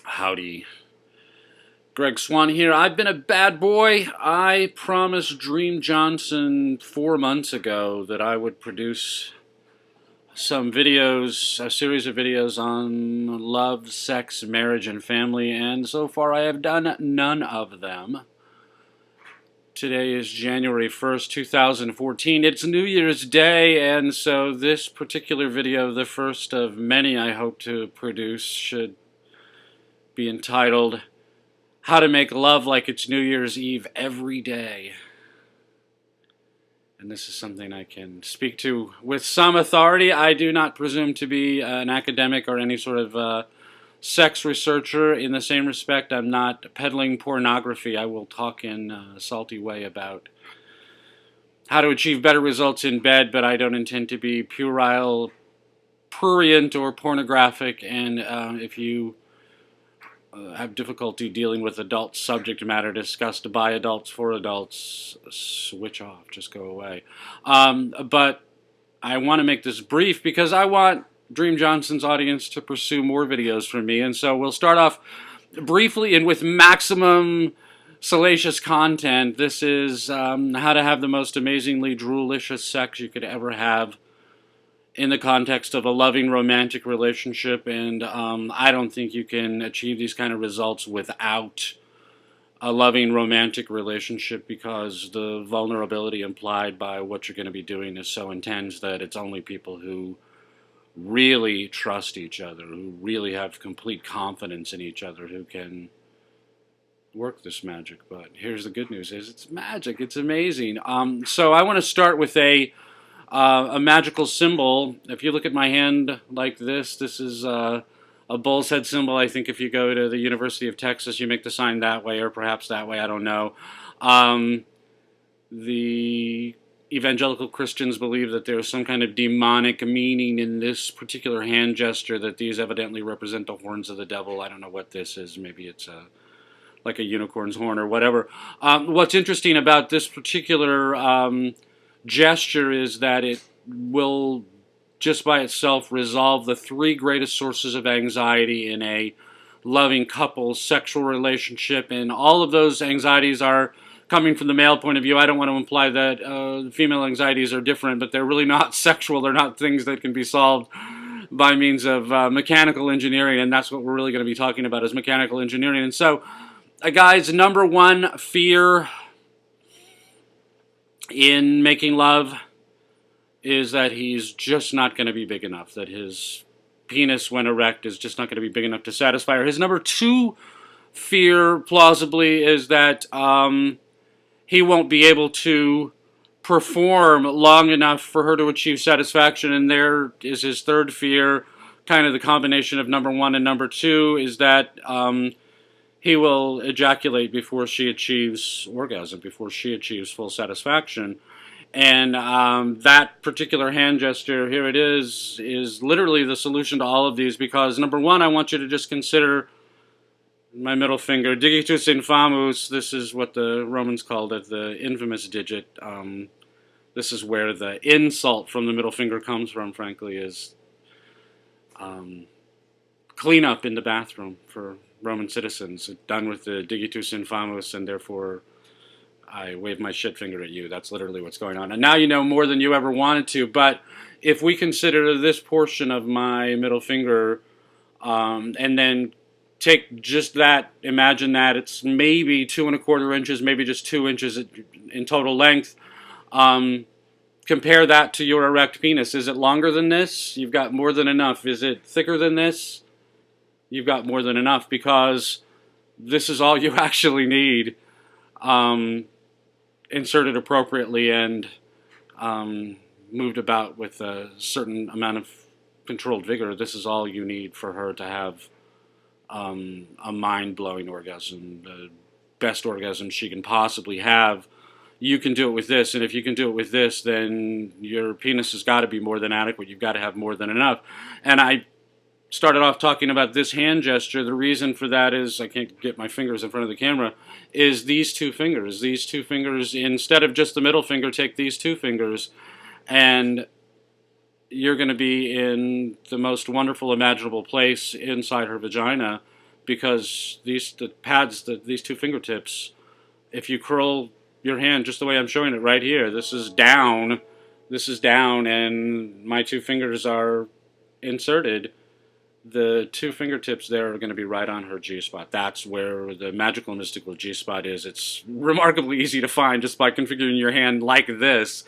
Howdy. Greg Swan here. I've been a bad boy. I promised Dream Johnson 4 months ago that I would produce some videos, a series of videos on love, sex, marriage, and family, and so far I have done none of them. Today is January 1st, 2014. It's New Year's Day, and so this particular video, the first of many I hope to produce, should be entitled How to Make Love Like It's New Year's Eve Every Day. And this is something I can speak to with some authority. I do not presume to be an academic or any sort of sex researcher. In the same respect, I'm not peddling pornography. I will talk in a salty way about how to achieve better results in bed, but I don't intend to be puerile, prurient, or pornographic. And if you have difficulty dealing with adult subject matter discussed by adults for adults, switch off, just go away. But I want to make this brief because I want Dream Johnson's audience to pursue more videos from me, and so we'll start off briefly and with maximum salacious content. This is how to have the most amazingly droolicious sex you could ever have in the context of a loving romantic relationship, and I don't think you can achieve these kind of results without a loving romantic relationship, because the vulnerability implied by what you're going to be doing is so intense that it's only people who really trust each other, who really have complete confidence in each other, who can work this magic. But here's the good news: is it's magic. It's amazing. So I want to start with a magical symbol. If you look at my hand like this is a bull's head symbol. I think if you go to the University of Texas, you make the sign that way, or perhaps that way, I don't know. The evangelical Christians believe that there's some kind of demonic meaning in this particular hand gesture, that these evidently represent the horns of the devil. I don't know what this is. Maybe it's like a unicorn's horn or whatever. What's interesting about this particular gesture is that it will just by itself resolve the three greatest sources of anxiety in a loving couple's sexual relationship, and all of those anxieties are coming from the male point of view. I don't want to imply that female anxieties are different, but they're really not sexual. They're not things that can be solved by means of mechanical engineering, and that's what we're really going to be talking about, is mechanical engineering. And so a guy's number one fear in making love is that he's just not going to be big enough, that his penis, when erect, is just not going to be big enough to satisfy her. His number two fear, plausibly, is that he won't be able to perform long enough for her to achieve satisfaction. And there is his third fear, kind of the combination of number one and number two, is that he will ejaculate before she achieves orgasm, before she achieves full satisfaction. And that particular hand gesture, here it is literally the solution to all of these, because number one, I want you to just consider my middle finger, digitus infamus. This is what the Romans called it, the infamous digit. This is where the insult from the middle finger comes from, frankly, is cleanup in the bathroom for Roman citizens, done with the digitus infamus, and therefore I wave my shit finger at you. That's literally what's going on. And now you know more than you ever wanted to. But if we consider this portion of my middle finger, and then take just that, imagine that it's maybe 2¼ inches, maybe just 2 inches in total length. Compare that to your erect penis. Is it longer than this? You've got more than enough. Is it thicker than this? You've got more than enough, because this is all you actually need, inserted appropriately and moved about with a certain amount of controlled vigor. This is all you need for her to have a mind-blowing orgasm, the best orgasm she can possibly have. You can do it with this, and if you can do it with this, then your penis has got to be more than adequate. You've got to have more than enough. And I started off talking about this hand gesture. The reason for that is, I can't get my fingers in front of the camera, is these two fingers. These two fingers, instead of just the middle finger, take these two fingers, and you're going to be in the most wonderful imaginable place inside her vagina, because the pads, these two fingertips, if you curl your hand just the way I'm showing it right here, this is down, and my two fingers are inserted. The two fingertips there are going to be right on her G-spot. That's where the magical mystical G-spot is. It's remarkably easy to find just by configuring your hand like this.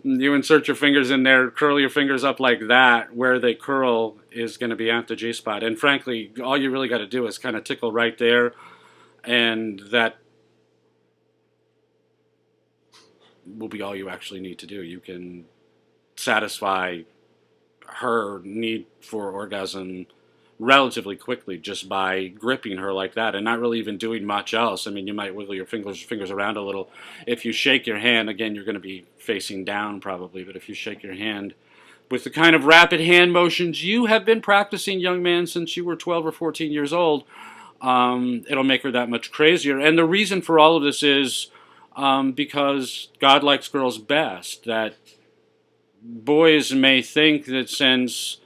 You insert your fingers in there, curl your fingers up like that. Where they curl is going to be at the G-spot. And frankly, all you really got to do is kind of tickle right there, and that will be all you actually need to do. You can satisfy her need for orgasm relatively quickly just by gripping her like that and not really even doing much else. I mean, you might wiggle your fingers around a little. If you shake your hand, again, you're going to be facing down probably, but if you shake your hand with the kind of rapid hand motions you have been practicing, young man, since you were 12 or 14 years old, it'll make her that much crazier. And the reason for all of this is because God likes girls best. That boys may think that since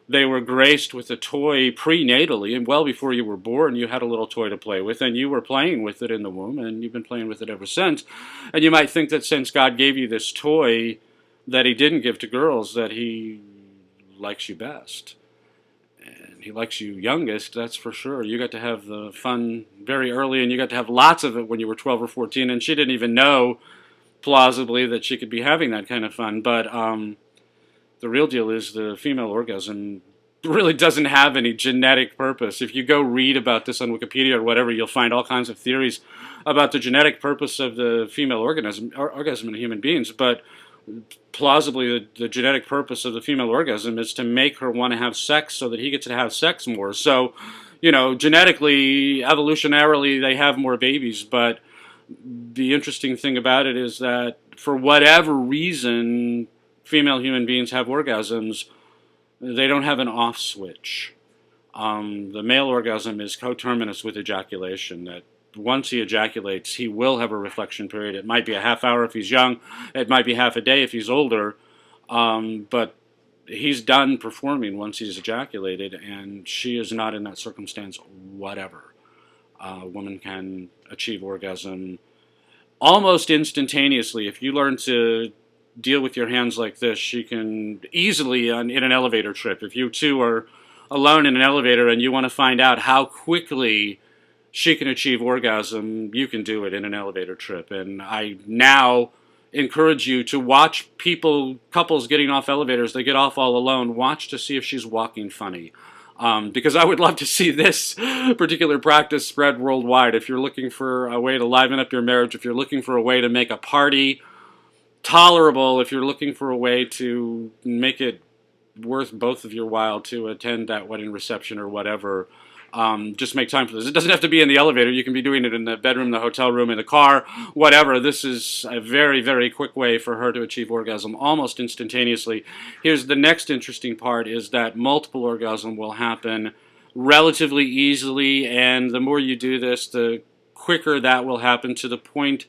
they were graced with a toy prenatally and well before you were born, you had a little toy to play with, and you were playing with it in the womb, and you've been playing with it ever since. And you might think that since God gave you this toy that he didn't give to girls, that he likes you best. And he likes you youngest, that's for sure. You got to have the fun very early, and you got to have lots of it when you were 12 or 14, and she didn't even know plausibly that she could be having that kind of fun. But the real deal is the female orgasm really doesn't have any genetic purpose. If you go read about this on Wikipedia or whatever, you'll find all kinds of theories about the genetic purpose of the female orgasm in human beings. But plausibly, the genetic purpose of the female orgasm is to make her want to have sex so that he gets to have sex more. So, you know, genetically, evolutionarily, they have more babies, but the interesting thing about it is that for whatever reason female human beings have orgasms, they don't have an off switch. The male orgasm is coterminous with ejaculation, that once he ejaculates, he will have a reflection period. It might be a half hour if he's young, it might be half a day if he's older, but he's done performing once he's ejaculated, and she is not in that circumstance whatever. A woman can achieve orgasm almost instantaneously. If you learn to deal with your hands like this, she can easily, in an elevator trip, if you two are alone in an elevator and you want to find out how quickly she can achieve orgasm, you can do it in an elevator trip. And I now encourage you to watch couples getting off elevators. They get off all alone. Watch to see if she's walking funny. Because I would love to see this particular practice spread worldwide. If you're looking for a way to liven up your marriage, if you're looking for a way to make a party tolerable, if you're looking for a way to make it worth both of your while to attend that wedding reception or whatever, just make time for this. It doesn't have to be in the elevator. You can be doing it in the bedroom, the hotel room, in the car, whatever. This is a very, very quick way for her to achieve orgasm almost instantaneously. Here's the next interesting part, is that multiple orgasm will happen relatively easily, and the more you do this, the quicker that will happen, to the point,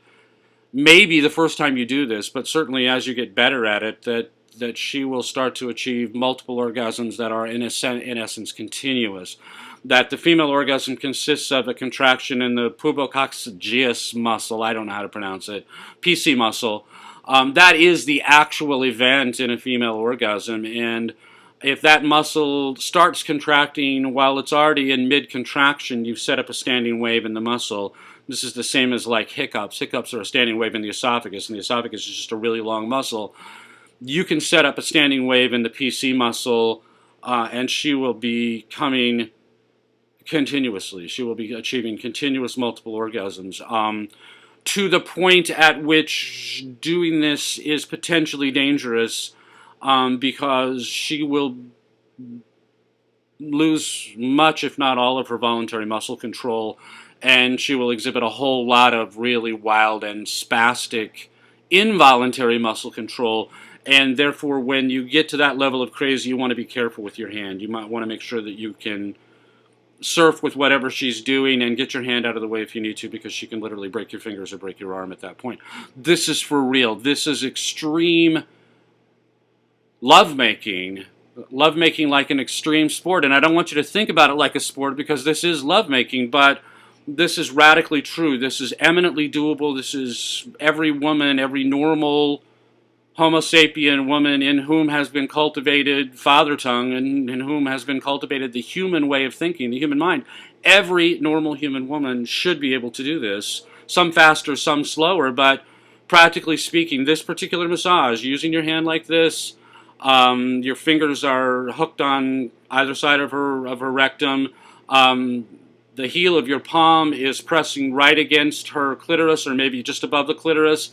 maybe the first time you do this, but certainly as you get better at it, that she will start to achieve multiple orgasms that are in essence continuous. That the female orgasm consists of a contraction in the pubococcygeus muscle, I don't know how to pronounce it, PC muscle. That is the actual event in a female orgasm, and if that muscle starts contracting while it's already in mid-contraction, you've set up a standing wave in the muscle. This is the same as like hiccups. Hiccups are a standing wave in the esophagus, and the esophagus is just a really long muscle. You can set up a standing wave in the PC muscle, and she will be coming continuously. She will be achieving continuous multiple orgasms, to the point at which doing this is potentially dangerous, because she will lose much, if not all, of her voluntary muscle control, and she will exhibit a whole lot of really wild and spastic involuntary muscle control. And therefore, when you get to that level of crazy, you want to be careful with your hand. You might want to make sure that you can surf with whatever she's doing and get your hand out of the way if you need to, because she can literally break your fingers or break your arm at that point. This is for real. This is extreme lovemaking lovemaking like an extreme sport. And I don't want you to think about it like a sport, because this is lovemaking, but this is radically true. This is eminently doable. This is every woman, every normal Homo sapien woman in whom has been cultivated father tongue, and in whom has been cultivated the human way of thinking, the human mind. Every normal human woman should be able to do this. Some faster, some slower, but practically speaking, this particular massage, using your hand like this, your fingers are hooked on either side of her rectum. The heel of your palm is pressing right against her clitoris, or maybe just above the clitoris,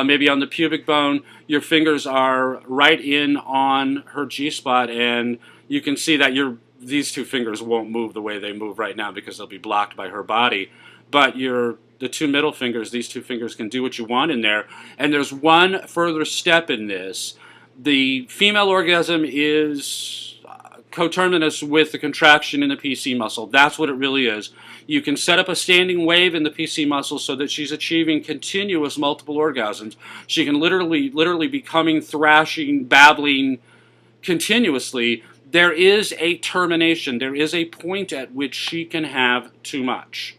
maybe on the pubic bone. Your fingers are right in on her G-spot, and you can see that these two fingers won't move the way they move right now because they'll be blocked by her body. But the two middle fingers, these two fingers can do what you want in there. And there's one further step in this. The female orgasm is coterminous with the contraction in the PC muscle. That's what it really is. You can set up a standing wave in the PC muscle so that she's achieving continuous multiple orgasms. She can literally be coming, thrashing, babbling continuously. There is a termination. There is a point at which she can have too much.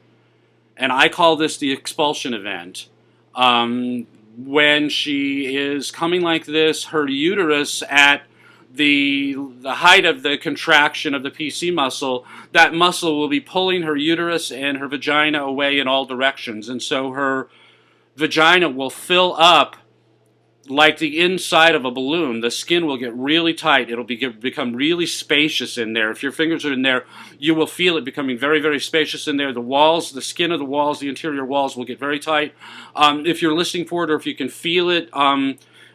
And I call this the expulsion event. When she is coming like this, her uterus at the height of the contraction of the PC muscle, that muscle will be pulling her uterus and her vagina away in all directions. And so her vagina will fill up like the inside of a balloon. The skin will get really tight. It'll become really spacious in there. If your fingers are in there, you will feel it becoming very, very spacious in there. The walls, the skin of the walls, the interior walls will get very tight. If you're listening for it, or if you can feel it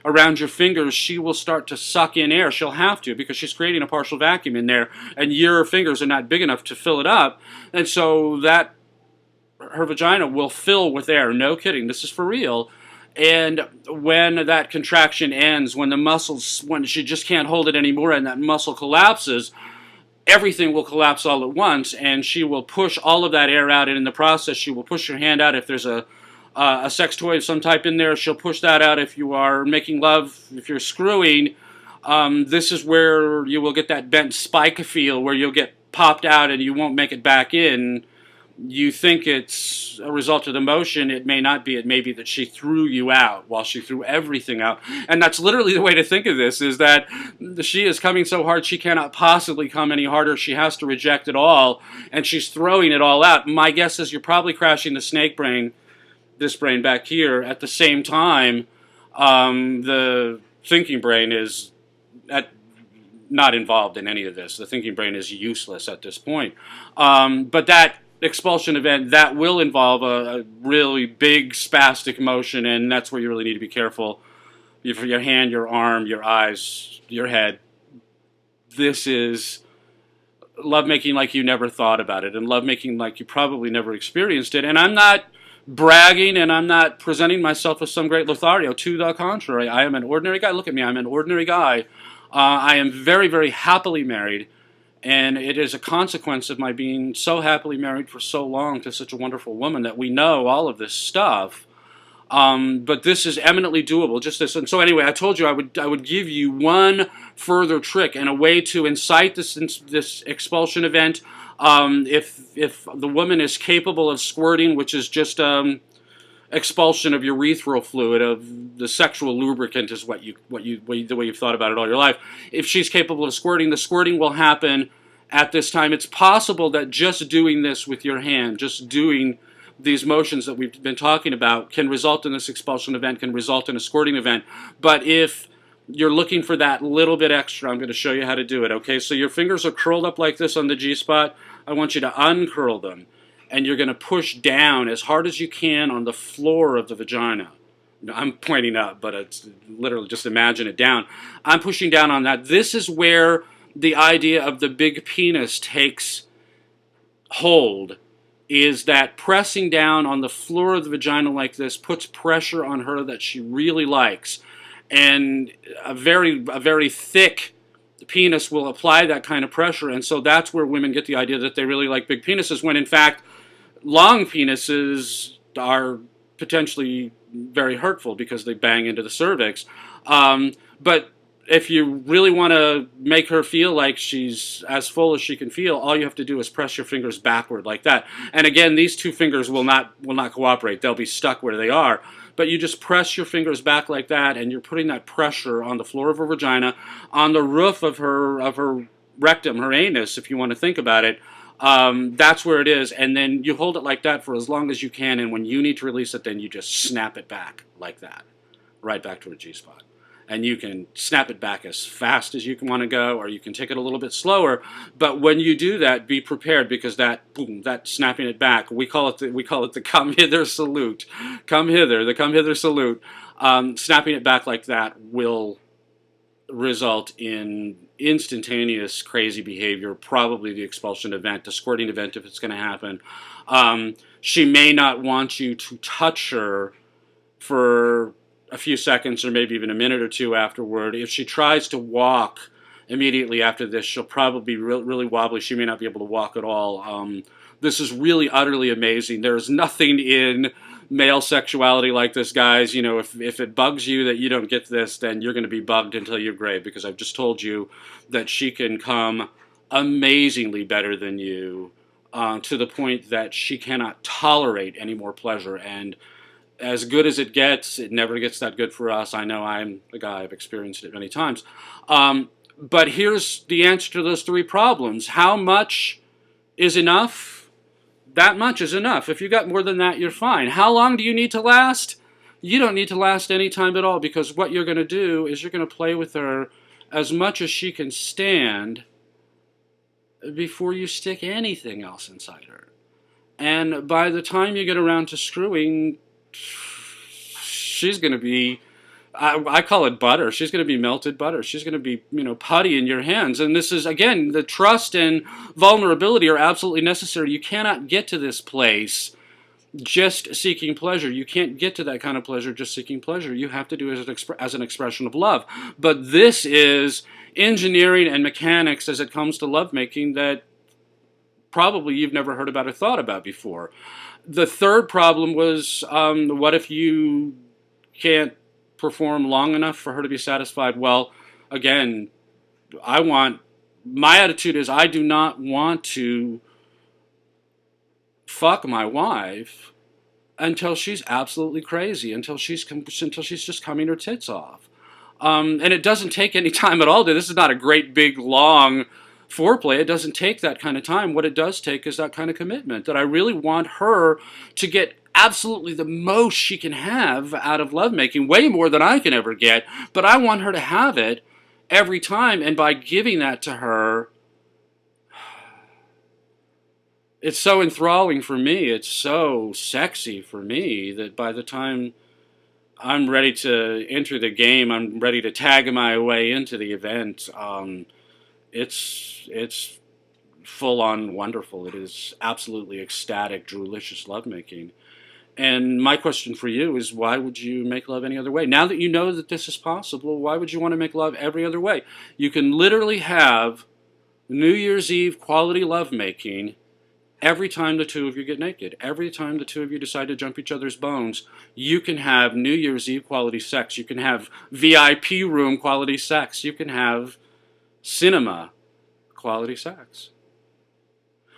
around your fingers, she will start to suck in air. She'll have to, because she's creating a partial vacuum in there, and your fingers are not big enough to fill it up. And so that her vagina will fill with air. No kidding. This is for real. And when that contraction ends, when she just can't hold it anymore and that muscle collapses, everything will collapse all at once, and she will push all of that air out, and in the process she will push her hand out. If there's a sex toy of some type in there, she'll push that out. If you are making love, if you're screwing, this is where you will get that bent spike feel, where you'll get popped out and you won't make it back in. You think it's a result of the motion. It may not be. It may be that she threw you out while she threw everything out. And that's literally the way to think of this, is that she is coming so hard she cannot possibly come any harder. She has to reject it all, and she's throwing it all out. My guess is you're probably crashing the snake brain, this brain back here, at the same time. The thinking brain is not involved in any of this. The thinking brain is useless at this point. But that expulsion event, that will involve a really big spastic motion, and that's where you really need to be careful. For your hand, your arm, your eyes, your head. This is lovemaking like you never thought about it, and lovemaking like you probably never experienced it. And I'm not bragging, and I'm not presenting myself as some great Lothario. To the contrary, I am an ordinary guy. Look at me, I'm an ordinary guy. I am very, very happily married. And it is a consequence of my being so happily married for so long to such a wonderful woman that we know all of this stuff. But this is eminently doable. Just this. And so anyway, I told you I would give you one further trick and a way to incite this expulsion event. If the woman is capable of squirting, which is just expulsion of urethral fluid, of the sexual lubricant, is the way you've thought about it all your life. If she's capable of squirting, the squirting will happen at this time. It's possible that just doing this with your hand, just doing these motions that we've been talking about, can result in this expulsion event, can result in a squirting event. But if you're looking for that little bit extra, I'm going to show you how to do it. Okay, so your fingers are curled up like this on the G-spot. I want you to uncurl them, and you're going to push down as hard as you can on the floor of the vagina. I'm pointing up, but it's literally just imagine it down. I'm pushing down on that. This is where the idea of the big penis takes hold, is that pressing down on the floor of the vagina like this puts pressure on her that she really likes. And a very thick penis will apply that kind of pressure, and so that's where women get the idea that they really like big penises, when in fact long penises are potentially very hurtful because they bang into the cervix. But if you really want to make her feel like she's as full as she can feel, all you have to do is press your fingers backward like that. And again, these two fingers will not cooperate. They'll be stuck where they are. But you just press your fingers back like that, and you're putting that pressure on the floor of her vagina, on the roof of her rectum, her anus, if you want to think about it. That's where it is. And then you hold it like that for as long as you can, and when you need to release it, then you just snap it back like that, right back to her G-spot. And you can snap it back as fast as you can want to go, or you can take it a little bit slower. But when you do that, be prepared, because that boom, that snapping it back, we call it the come hither salute. Come hither, the come hither salute. Snapping it back like that will result in instantaneous crazy behavior, probably the expulsion event, the squirting event if it's going to happen. She may not want you to touch her for a few seconds or maybe even a minute or two afterward. If she tries to walk immediately after this, she'll probably be really wobbly. She may not be able to walk at all. This is really utterly amazing. There's nothing in male sexuality like this, guys. You know, if it bugs you that you don't get this, then you're going to be bugged until your grave, because I've just told you that she can come amazingly better than you, to the point that she cannot tolerate any more pleasure. And as good as it gets, it never gets that good for us. I know, I'm the guy, I've experienced it many times. But here's the answer to those three problems. How much is enough? That much is enough. If you got more than that, you're fine. How long do you need to last? You don't need to last any time at all, because what you're going to do is you're going to play with her as much as she can stand before you stick anything else inside her. And by the time you get around to screwing, she's going to be, I call it butter. She's going to be melted butter. She's going to be, putty in your hands. And this is, again, the trust and vulnerability are absolutely necessary. You cannot get to this place just seeking pleasure. You can't get to that kind of pleasure just seeking pleasure. You have to do it as an expression of love. But this is engineering and mechanics as it comes to lovemaking that probably you've never heard about or thought about before. The third problem was, what if you can't perform long enough for her to be satisfied? Well, again, my attitude is I do not want to fuck my wife until she's absolutely crazy, until she's just coming her tits off. And it doesn't take any time at all. This is not a great big long foreplay. It doesn't take that kind of time. What it does take is that kind of commitment, that I really want her to get absolutely the most she can have out of lovemaking, way more than I can ever get, but I want her to have it every time. And by giving that to her, it's so enthralling for me, it's so sexy for me, that by the time I'm ready to enter the game, I'm ready to tag my way into the event, it's full-on wonderful. It is absolutely ecstatic, droolicious lovemaking. And my question for you is, why would you make love any other way? Now that you know that this is possible, why would you want to make love every other way? You can literally have New Year's Eve quality lovemaking every time the two of you get naked. Every time the two of you decide to jump each other's bones, you can have New Year's Eve quality sex. You can have VIP room quality sex. You can have cinema quality sex.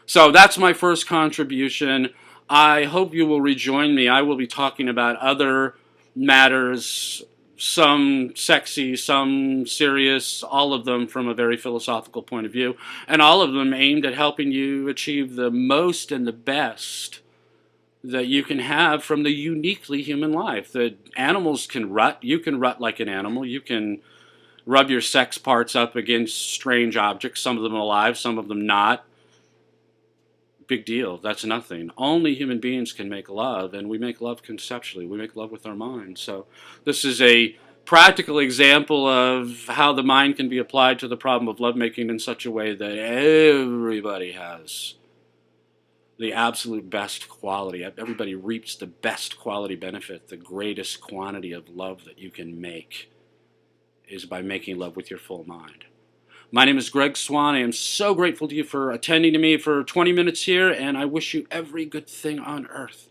So that's my first contribution. I hope you will rejoin me. I will be talking about other matters, some sexy, some serious, all of them from a very philosophical point of view, and all of them aimed at helping you achieve the most and the best that you can have from the uniquely human life. That animals can rut. You can rut like an animal. You can rub your sex parts up against strange objects, some of them alive, some of them not. Big deal. That's nothing. Only human beings can make love, and we make love conceptually. We make love with our mind. So this is a practical example of how the mind can be applied to the problem of lovemaking in such a way that everybody has the absolute best quality. Everybody reaps the best quality benefit. The greatest quantity of love that you can make is by making love with your full mind. My name is Greg Swan. I am so grateful to you for attending to me for 20 minutes here, and I wish you every good thing on earth.